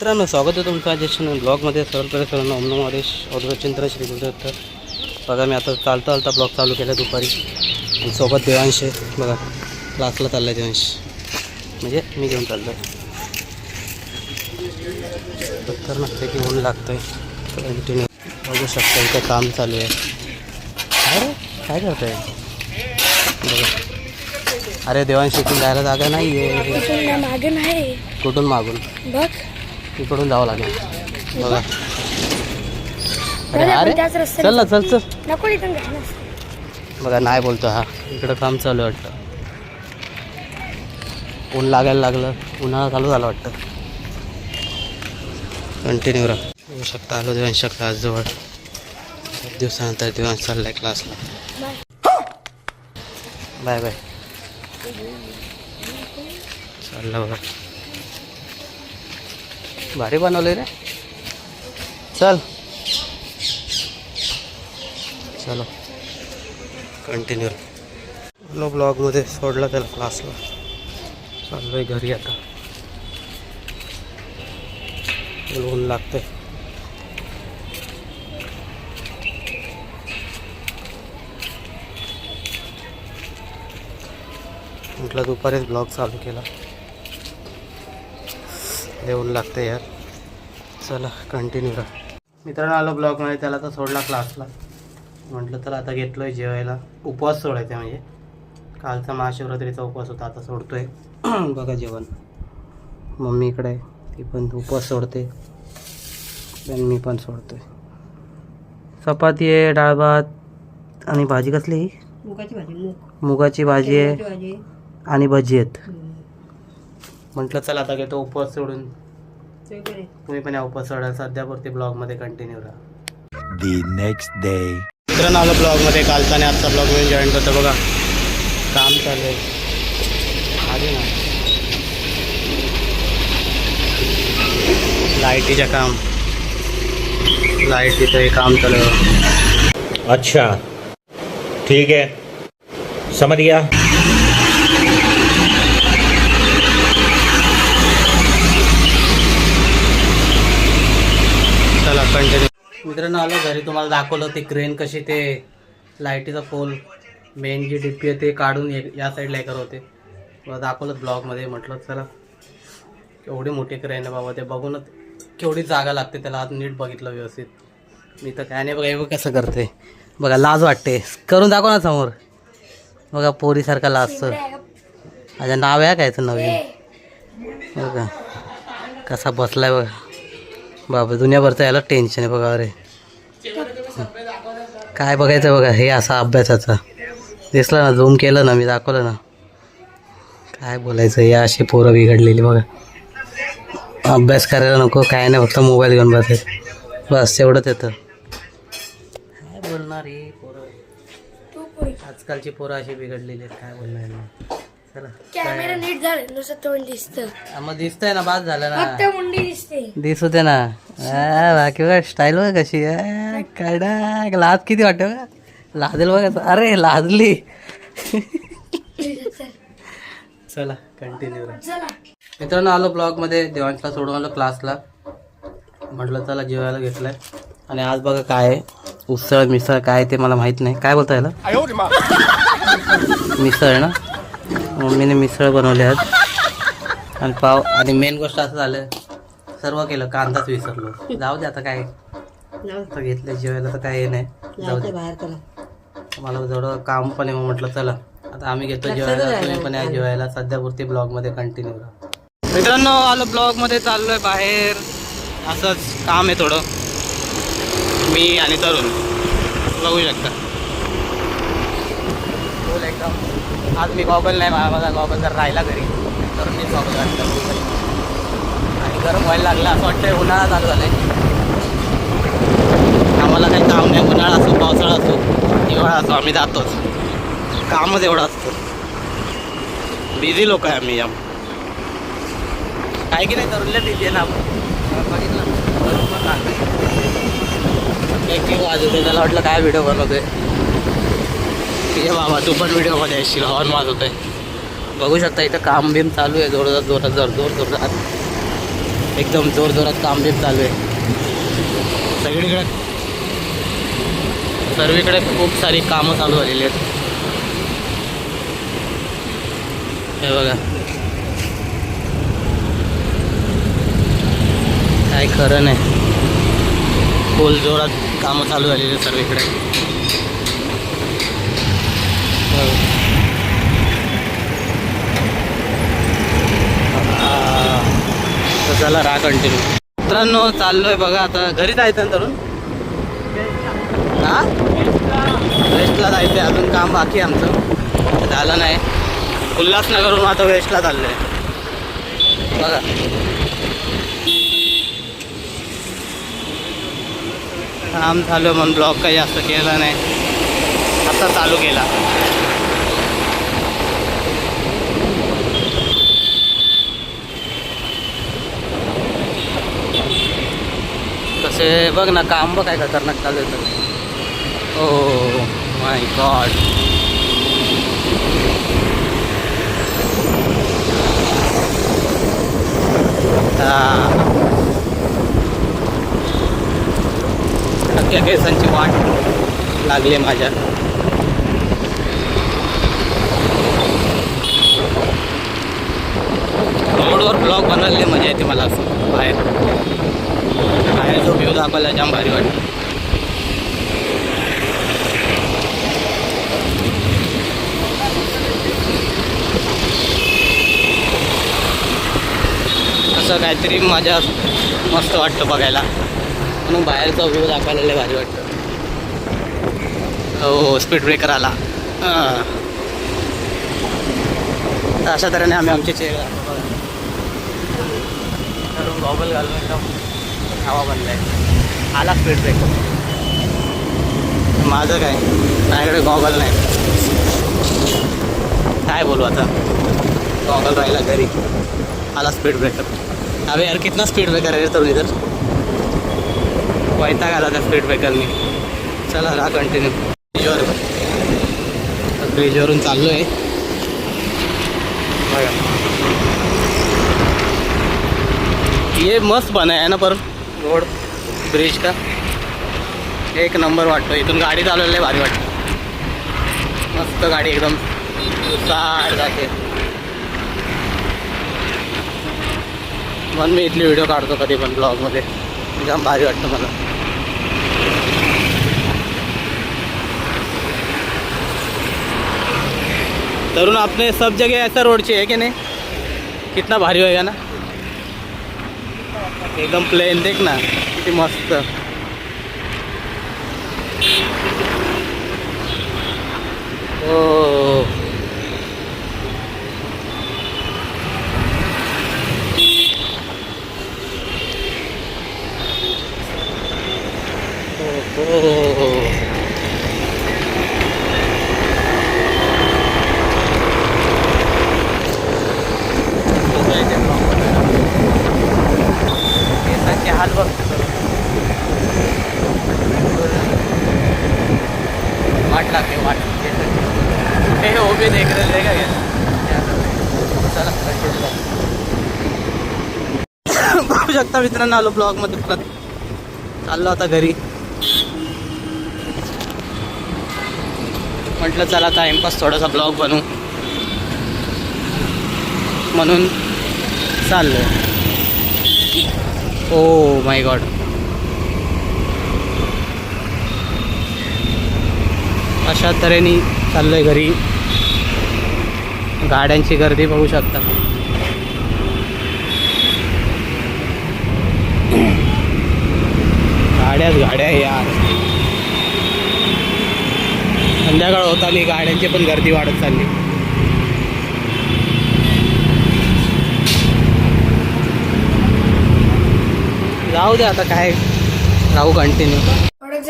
मित्रांनो, स्वागत आहे तुमचं आज ब्लॉगमध्ये. सर्वांना ओम नमो हरेश चिंतन श्री गुरुदत्त. बघा, मी आता चालता ब्लॉग चालू केला दुपारी आणि सोबत देवांश आहे. बघा, क्लासला चालला आहे देवांश, म्हणजे मी घेऊन चाललो आहे. पत्तर नसते की ऊन लागतं आहे. कंटिन्यू बघू शकता, इथं काम चालू आहे. अरे काय करत आहे? बघा, अरे देवांश इथून जायला जागा नाही आहे. मागे नाही. कुठून मागून? बघ, इकडून जावं लागेल. बघा, अरे चल ना, चल. नको इथून. बघा, नाही बोलतो हा. इकडं काम चालू आहे वाटतं. ऊन लागायला लागलं, उन्हाळा चालू झाला वाटतं. कंटिन्यू राहा. येऊ शकता. आलो देवांश क्लास जवळ. 7 दिवसानंतर देवांश चाललाय क्लासला. Bye bye. चाललं बघा, भारी बनवले रे. चल चलो, कंटिन्यू. लो ब्लॉगमध्ये सोडला त्याला क्लासला. चाललो आहे घरी आता. ऊन लागतंय. म्हटलं दुपारीच ब्लॉग चालू केला. ऊन लागतं यार. चला, कंटिन्यू राहा. मित्रांनो, आलो ब्लॉगमध्ये. त्याला तर सोडला क्लासला. म्हटलं तर आता घेतलो आहे जेवायला. उपवास सोडायचा, म्हणजे कालचा महाशिवरात्रीचा उपवास होता, आता सोडतोय. बघा जेवण. मम्मी इकडे आहे, ती पण उपवास सोडते आणि मी पण सोडतोय. चपाती आहे, डाळ भात आणि भाजी. कसली? मुगाची भाजी. मुगाची भाजी आहे आणि भजी आहेत. म्हटलं चला आता घेतो उपवास सोडून. तुम्ही पण या उपवास सोडायला. सध्यापुरती ब्लॉगमध्ये कंटिन्यू राहा. The next day. मित्रांनो, आलो ब्लॉगमध्ये. कालचा आणि आजचा ब्लॉग मी जॉईन करतो. बघा, काम चालू आहे. आधी ना लाईटीचं काम. लाईटीचं काम चालू आहे. अच्छा, ठीक है, समझ गया. चला, कंटिन्यू. मित्रांनो, आलो घरी. तुम्हाला दाखवलं ते क्रेन कशी ते लाईटीचा पोल, मेन जी डिप्पी आहे ते काढून या साईडला हे करत होते. मला दाखवलं ब्लॉगमध्ये. म्हटलं चला, केवढी मोठी क्रेन आहे बाबा. ते बघूनच केवढी जागा लागते त्याला. आज नीट बघितलं व्यवस्थित. मी तर काय नाही. बघा, हे कसं करते. बघा, लाज वाटते. करून दाखव ना समोर. बघा, पोरीसारखा लाजतं. माझं नाव आहे काय नवीन. बघा कसा बसलाय. बघा बाबा, दुनियाभरचं याला टेन्शन आहे. बघा, अरे काय बघायचं. बघा, हे असा अभ्यासाचा दिसला ना, झूम केलं ना, मी दाखवलं ना. काय बोलायचं, हे अशी पोरं बिघडलेली. बघा, अभ्यास करायला नको, काय नाही, फक्त मोबाईल घेऊन बसायचं. बस एवढंच येतं. काय बोलणार ही पोरं. आजकालची पोरं अशी बिघडलेली आहेत. काय बोलणार नाही. चला, कॅमेरा नीट झाले, नुसतं तोंड दिसतं. मग दिसतंय ना, बाद झालं ना. फक्त मुंडी दिसते. दिसू दे ना. बाकी बघा, स्टाईल बघा कशी. काय लाज किती वाटते. बघा, लाजेल बघा. अरे लाजली. चला, कंटिन्यू. मित्रांनो, आलो ब्लॉगमध्ये. देवांशला सोडून आलो क्लासला. म्हटलं चला जेवायला घेतलंय. आणि आज बघा काय आहे, उसळ मिसळ काय ते मला माहीत नाही. काय बोलता याला? मिसळ ना. मम्मीने मिसळ बनवले आहेत आणि पाव. आणि मेन गोष्ट असं झालं, सर्व केलं, कांदाच विसरलो. जाऊ दे आता. काय आता घेतलं जेवायला तर काय हे नाही. जाऊ दे. मला जवळ काम पण आहे. मग म्हटलं चला आता आम्ही घेतो जेवायला, तुम्ही पण या जेवायला. सध्यापुरती ब्लॉगमध्ये कंटिन्यू राहा. मित्रांनो, आलो ब्लॉगमध्ये. चाललोय बाहेर. असंच काम आहे थोडं. मी आणि तरुण बघू शकता. बोल एकदम. आज मी गॉगल नाही, माझा गॉगल जर राहिला घरी तर मी गॉगल घातला. आणि गरम व्हायला लागला असं वाटतं. उन्हाळा चालू झाला आहे. आम्हाला काही काम नाही. उन्हाळा असो, पावसाळा असो, हिवाळा असो, आम्ही जातोच. कामच एवढं असतं. बिझी लोक आहे आम्ही. काय की नाही, तरुणला बिझी आहे ना आपण. बघितलं एक वाजवते. त्याला वाटलं काय व्हिडिओ बनवतोय. ये बाबा, तू पण व्हिडिओमध्ये येशील. हॉर्न वाजवतोय. बघू शकता इथं काम बिम चालू आहे. जोरात. एकदम जोरजोरात काम बीम चालू आहे सगळीकडे. सर्वीकडे खूप सारी कामं चालू झालेली आहेत. हे बघा काय खरं नाही, फुल जोरात कामं चालू झालेली आहेत सर्वीकडे. तर चला राहा कंटिन्यू. मित्रांनो चाललोय बघा आता घरी जायचं ना तरुण. हा वेस्टला जायचं आहे, अजून काम बाकी आहे आमचं, झालं नाही. उल्हासनगरहून आता वेस्टला चाललो आहे बघा. काम चालू आहे म्हणून ब्लॉग काही जास्त केला नाही, आता चालू केला. कसे बघ ना काम बघ काय खतरनाक चालू आहे तर. Oh my God. अख्ख्या केसांची वाट लागली माझ्या. रोडवर ब्लॉग बनवले मजा येते मला. असं बाहेर बाहेर जो व्ह्यू दाखवायला जाम भारी वाटतं. असं काहीतरी मजा मस्त वाटतं बघायला, म्हणून बाहेरचा व्ह्यू दाखवायला लय भारी वाटतं. हो स्पीड ब्रेकर आला. अशा तऱ्हेने आम्ही आमचे चेहरे गॉगल घालून एकदम हवा बनलाय. आला स्पीड ब्रेकर. माझं काय माझ्याकडे गॉगल नाही, काय बोलू आता. गॉगल राहिला घरी, आला स्पीड ब्रेकर. अबे यार कितना स्पीड ब्रेकर आहे तर इधर. वैताग आला त्या स्पीड ब्रेकरनी. चला राहा कंटिन्यू. ब्रिजवरून चाललो आहे बघा. ये मस्त बना है ना पर रोड ब्रिज का एक नंबर वाटतो. इथून गाडी चालवलेली भारी वाटतं. मस्त गाडी एकदम साड जाते. म्हणून मी इथली व्हिडिओ काढतो कधी पण ब्लॉगमध्ये, जाम भारी वाटतं मला. तरुण अपने सब जगह ऐसा रोड चाहिए कि नहीं. कितना भारी होएगा ना, एकदम प्लेन. देख ना किती मस्त. ओ केसांचे हाल बघ. वाट लागते वाट. हे उभे देख रहे का चला बघू शकता मित्रांनो. आलो ब्लॉगमध्ये परत. चाललो आता घरी. म्हटलं चला टाइमपास थोडासा ब्लॉग बनवू म्हणून चाललोय. Oh my God. अशा तऱ्हेने चाललोय घरी. गाड्यांची गर्दी बघू शकता. गाड्याच गाड्या यार. संध्याकाळ होत आली, गाड्यांची पण गर्दी वाढत चालली. जाऊ दे आता काय, राहू कंटिन्यू.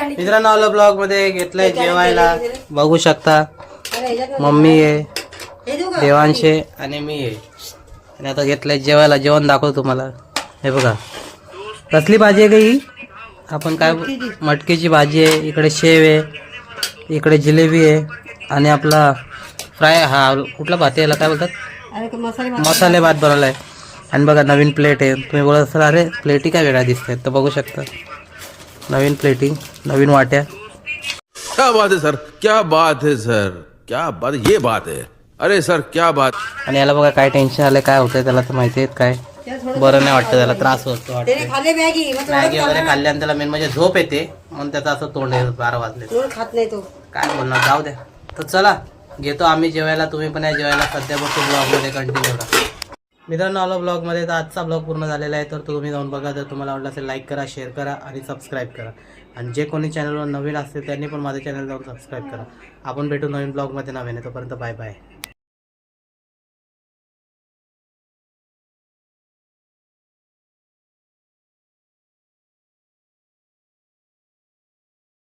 मित्रांनो आलो ब्लॉग मध्ये. घेतलंय जेवायला बघू शकता. मम्मी आहे, देवांश आहे आणि मी आहे. आणि आता घेतलंय जेवायला. जेवण दाखवतो तुम्हाला. हे बघा कसली भाजी आहे का ही. आपण काय मटकीची भाजी आहे. इकडे शेव आहे, इकडे जिलेबी आहे आणि आपला फ्राय. हा कुठला भात याला काय बोलतात, मसाले भात बनवलाय. आणि बघा नवीन प्लेट आहे. तुम्ही बोलत असाल अरे प्लेटी काय वेगळ्या दिसतात, तर बघू शकता नवीन प्लेटिंग, नवीन वाट्या. क्या बात है सर, क्या बात है सर, क्या बात, ये बात है. अरे सर क्या बात. आणि याला बघा काय टेन्शन आलं, काय होतंय त्याला तर माहिती आहे काय, बरं नाही वाटतं त्याला, त्रास होतो वाटतं. मॅगी वगैरे खाल्ल्याने त्याला मेन म्हणजे झोप येते, म्हणून त्याचं असं तोंड आहे 12 वाजले. खात नाही तो. काय बोलणार, जाऊ द्या. तर चला घेतो आम्ही जेवायला, तुम्ही पण या जेवायला. सध्या बघतो ब्लॉगमध्ये कंटिन्यू राहा. मित्रांनो आलो ब्लॉगमध्ये. तर आजचा ब्लॉग पूर्ण झालेला आहे, तर तुम्ही जाऊन बघा. जर तुम्हाला आवडला असेल लाईक करा, शेअर करा आणि सबस्क्राईब करा. आणि जे कोणी चॅनलवर नवीन असतील त्यांनी पण माझ्या चॅनल जाऊन सबस्क्राईब करा. आपण भेटू नवीन ब्लॉगमध्ये नवीन. तोपर्यंत बाय बाय.